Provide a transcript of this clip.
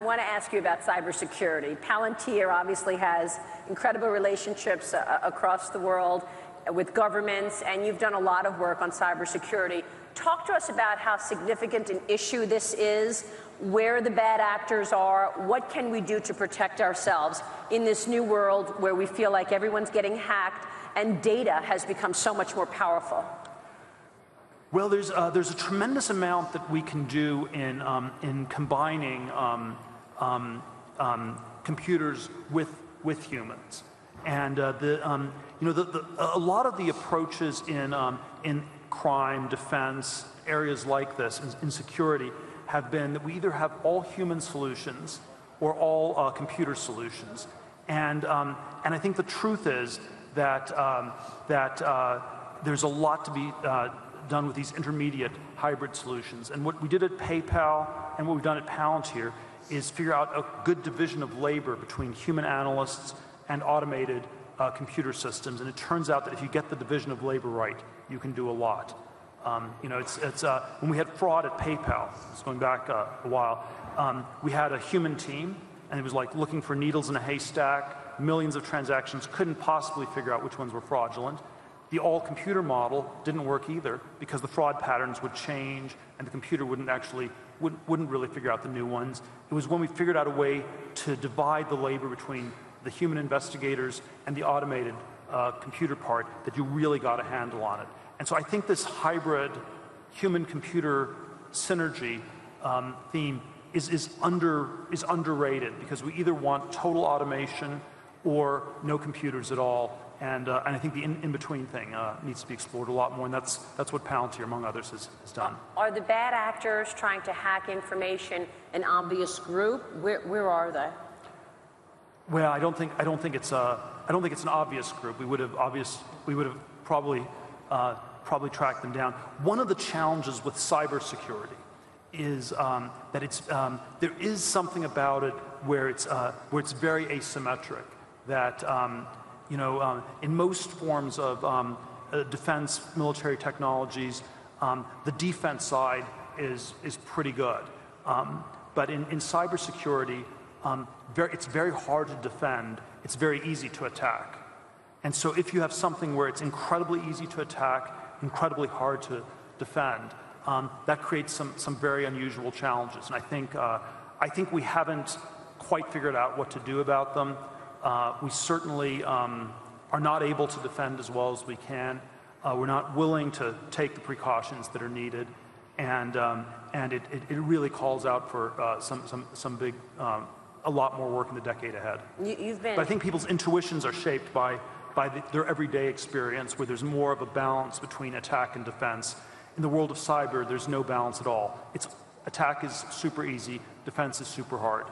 I want to ask you about cybersecurity. Palantir obviously has incredible relationships across the world with governments, and you've done a lot of work on cybersecurity. Talk to us about how significant an issue this is, where the bad actors are, what can we do to protect ourselves in this new world where we feel like everyone's getting hacked and data has become so much more powerful? Well, there's a tremendous amount that we can do in combining computers with humans, and a lot of the approaches in crime, defense, areas like this, in security, have been that we either have all human solutions or all computer solutions, and I think the truth is that there's a lot to be done with these intermediate hybrid solutions. And what we did at PayPal and what we've done at Palantir is figure out a good division of labor between human analysts and automated computer systems. And it turns out that if you get the division of labor right, you can do a lot. When we had fraud at PayPal, it's going back a while, we had a human team, and it was like looking for needles in a haystack, millions of transactions, couldn't possibly figure out which ones were fraudulent. The all-computer model didn't work either because the fraud patterns would change and the computer wouldn't really figure out the new ones. It was when we figured out a way to divide the labor between the human investigators and the automated computer part that you really got a handle on it. And so I think this hybrid human-computer synergy theme is underrated because we either want total automation or no computers at all. And I think the in-between thing needs to be explored a lot more, and that's what Palantir, among others, has done. Are the bad actors trying to hack information an obvious group? Where are they? Well, I don't think it's an obvious group. We would have probably tracked them down. One of the challenges with cybersecurity is that there is something about it where it's very asymmetric. That in most forms of defense, military technologies, the defense side is pretty good. But in cybersecurity, it's very hard to defend. It's very easy to attack. And so if you have something where it's incredibly easy to attack, incredibly hard to defend, that creates some very unusual challenges. And I think we haven't quite figured out what to do about them. We certainly are not able to defend as well as we can. We're not willing to take the precautions that are needed, and it really calls out for a lot more work in the decade ahead. But I think people's intuitions are shaped by their everyday experience, where there's more of a balance between attack and defense. In the world of cyber, there's no balance at all. Attack is super easy, defense is super hard.